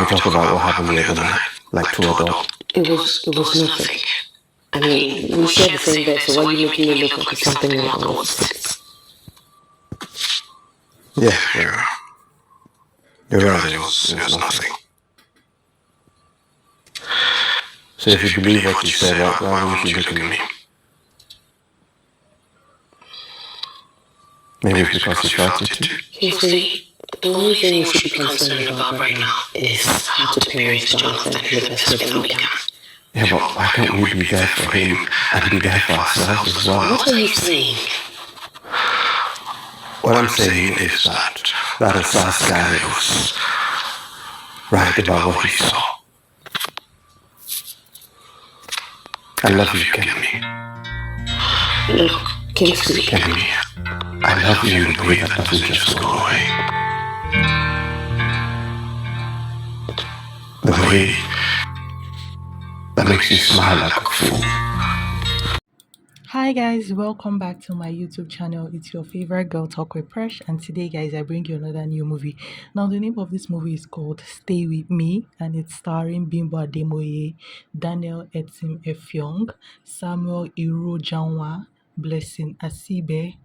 talk about what happened the other night, like two adults. It was nothing. I mean, we share the same bed, so why are you making it look like it's something wrong? Yeah, you're right. It was nothing. So if you believe what you said, why won't you look at me? Maybe it's because you felt it too. Kingsley, the only thing you should be concerned about right now is how to parent Jonathan in the best way that we can. Yeah, but why can't we be there for him and be there for ourselves as well? What are you saying? What I'm saying is that assassin guy was right about what he saw. I love you, Kenny. Look, Kingsley. Kenny, I love you in a way that doesn't just go away. The way that makes you smile like a fool. Hi guys, welcome back to my YouTube channel. It's your favorite girl Talk with Presh, and today guys I bring you another new movie. Now the name of this movie is called Stay With Me, and it's starring Bimbo Ademoye, Daniel Etim Effiong, Samuel Irojanwa, Blessing Asibe,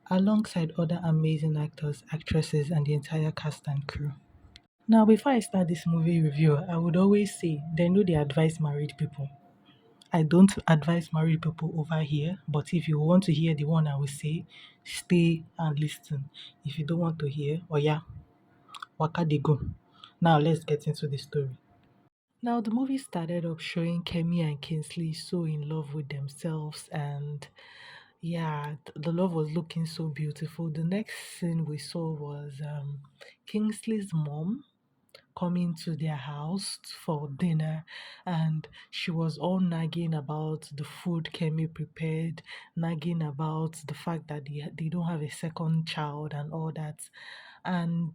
alongside other amazing actors, actresses, and the entire cast and crew. Now before I start this movie review, I would always say they know they advise married people. I don't advise married people over here, but if you want to hear the one I will say, stay and listen. If you don't want to hear, oh yeah, waka dey go. Now let's get into the story. Now the movie started up showing Kemi and Kingsley so in love with themselves, and yeah, the love was looking so beautiful. The next scene we saw was Kingsley's mom coming to their house for dinner, and she was all nagging about the food Kemi prepared, nagging about the fact that they don't have a second child and all that. And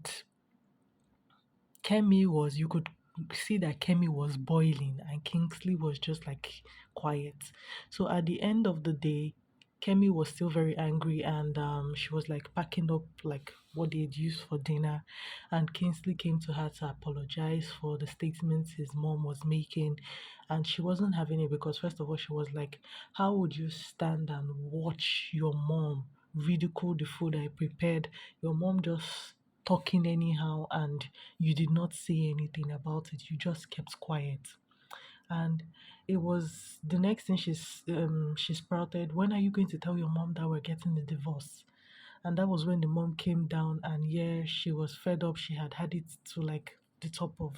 you could see that Kemi was boiling and Kingsley was just like quiet. So at the end of the day, Kemi was still very angry, and she was like packing up like what they had used for dinner. And Kingsley came to her to apologize for the statements his mom was making. And she wasn't having it because, first of all, she was like, how would you stand and watch your mom ridicule the food I prepared? Your mom just talking anyhow, and you did not say anything about it. You just kept quiet. And it was the next thing she sprouted, when are you going to tell your mom that we're getting a divorce? And that was when the mom came down, and yeah, she was fed up. She had it to like the top of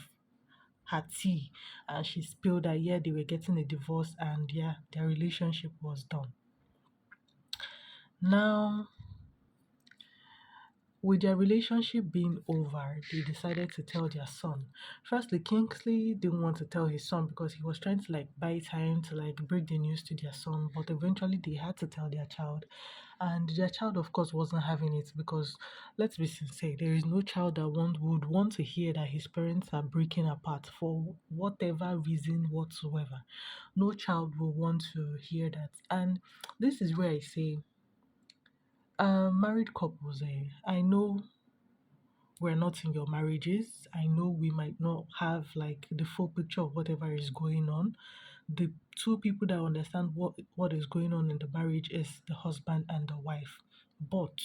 her tea, and she spilled that yeah, they were getting a divorce, and yeah, their relationship was done. Now, with their relationship being over, they decided to tell their son. Firstly, Kingsley didn't want to tell his son because he was trying to like buy time to like break the news to their son, but eventually they had to tell their child. And their child, of course, wasn't having it because, let's be sincere, there is no child that would want to hear that his parents are breaking apart for whatever reason whatsoever. No child will want to hear that. And this is where I say, married couples, I know we're not in your marriages. I know we might not have like the full picture of whatever is going on. The two people that understand what is going on in the marriage is the husband and the wife. But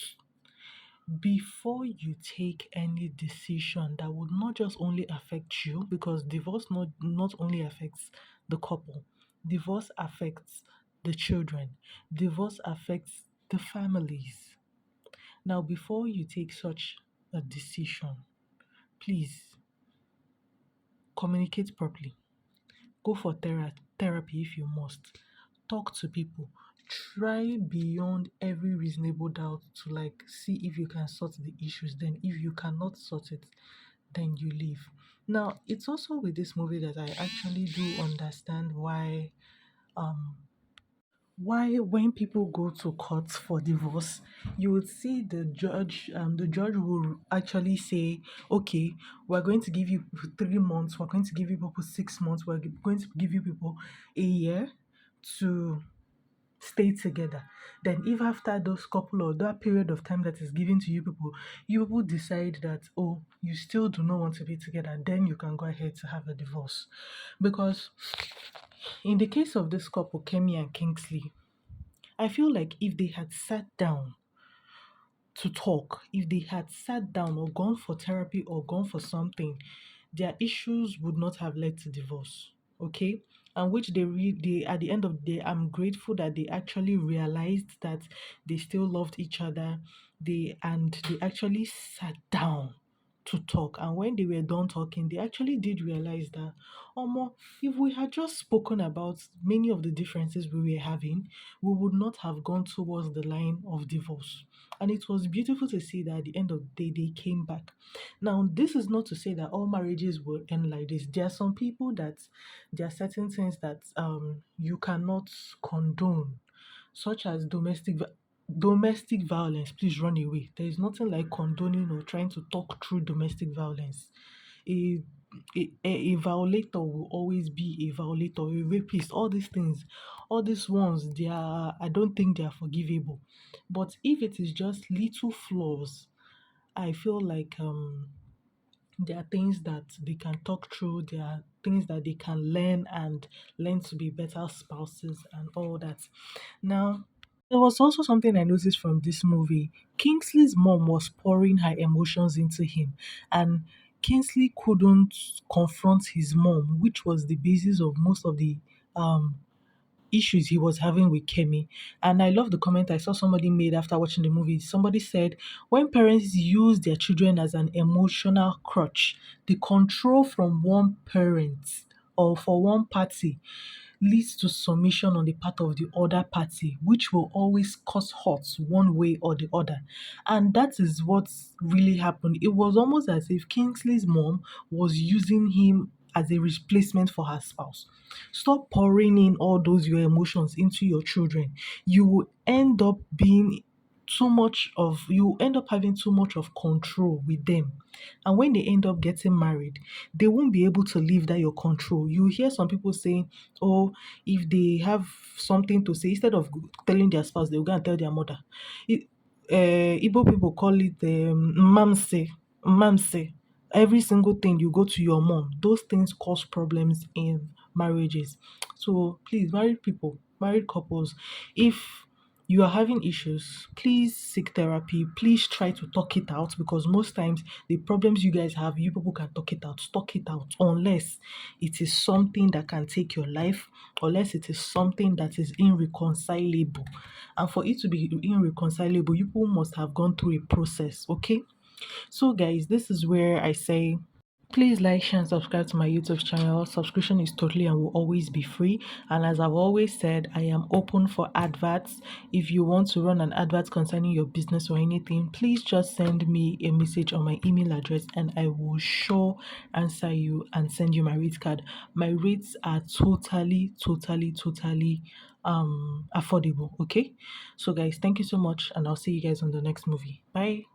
before you take any decision that would not just only affect you, because divorce not only affects the couple, divorce affects the children, divorce affects the families. Now, before you take such a decision, please communicate properly. Go for therapy if you must. Talk to people. Try beyond every reasonable doubt to like see if you can sort the issues. Then, if you cannot sort it, then you leave. Now, it's also with this movie that I actually do understand um why when people go to court for divorce, you would see the judge will actually say, okay, we're going to give you 3 months, we're going to give you people 6 months, we're going to give you people a year to stay together. Then if after those couple or that period of time that is given to you people decide that, oh, you still do not want to be together, then you can go ahead to have a divorce. Because in the case of this couple, Kemi and Kingsley, I feel like if they had sat down to talk, if they had sat down or gone for therapy or gone for something, their issues would not have led to divorce. Okay. And which they at the end of the day, I'm grateful that they actually realized that they still loved each other. They actually sat down to talk. And when they were done talking, they actually did realize that, more if we had just spoken about many of the differences we were having, we would not have gone towards the line of divorce. And it was beautiful to see that at the end of the day, they came back. Now, this is not to say that all marriages will end like this. There are some people that there are certain things that you cannot condone, such as domestic violence. Please run away. There is nothing like condoning or trying to talk through domestic violence. A a violator will always be a violator, a rapist, all these things, all these ones, they are, I don't think they are forgivable. But if it is just little flaws, I feel like there are things that they can talk through, there are things that they can learn and learn to be better spouses and all that. Now, there was also something I noticed from this movie. Kingsley's mom was pouring her emotions into him, and Kingsley couldn't confront his mom, which was the basis of most of the um issues he was having with Kemi. And I love the comment I saw somebody made after watching the movie. Somebody said, when parents use their children as an emotional crutch, the control from one parent or for one party leads to submission on the part of the other party, which will always cause hurts one way or the other. And that is what really happened. It was almost as if Kingsley's mom was using him as a replacement for her spouse. Stop pouring in all those your emotions into your children. You will end up being you end up having too much of control with them. And when they end up getting married, they won't be able to leave that your control. You hear some people saying, oh, if they have something to say, instead of telling their spouse, they'll go and tell their mother. It, Igbo people call it mamse. Mamse. Every single thing you go to your mom, those things cause problems in marriages. So please, married people, married couples, if you are having issues, please seek therapy. Please try to talk it out, because most times the problems you guys have, you people can talk it out, unless it is something that can take your life, unless it is something that is irreconcilable. And for it to be irreconcilable, you people must have gone through a process, okay? So, guys, this is where I say, please like, share, and subscribe to my YouTube channel. Subscription is totally and will always be free. And as I've always said, I am open for adverts. If you want to run an advert concerning your business or anything, please just send me a message on my email address and I will sure answer you and send you my rate card. My rates are totally affordable. Okay. So guys, thank you so much and I'll see you guys on the next movie. Bye.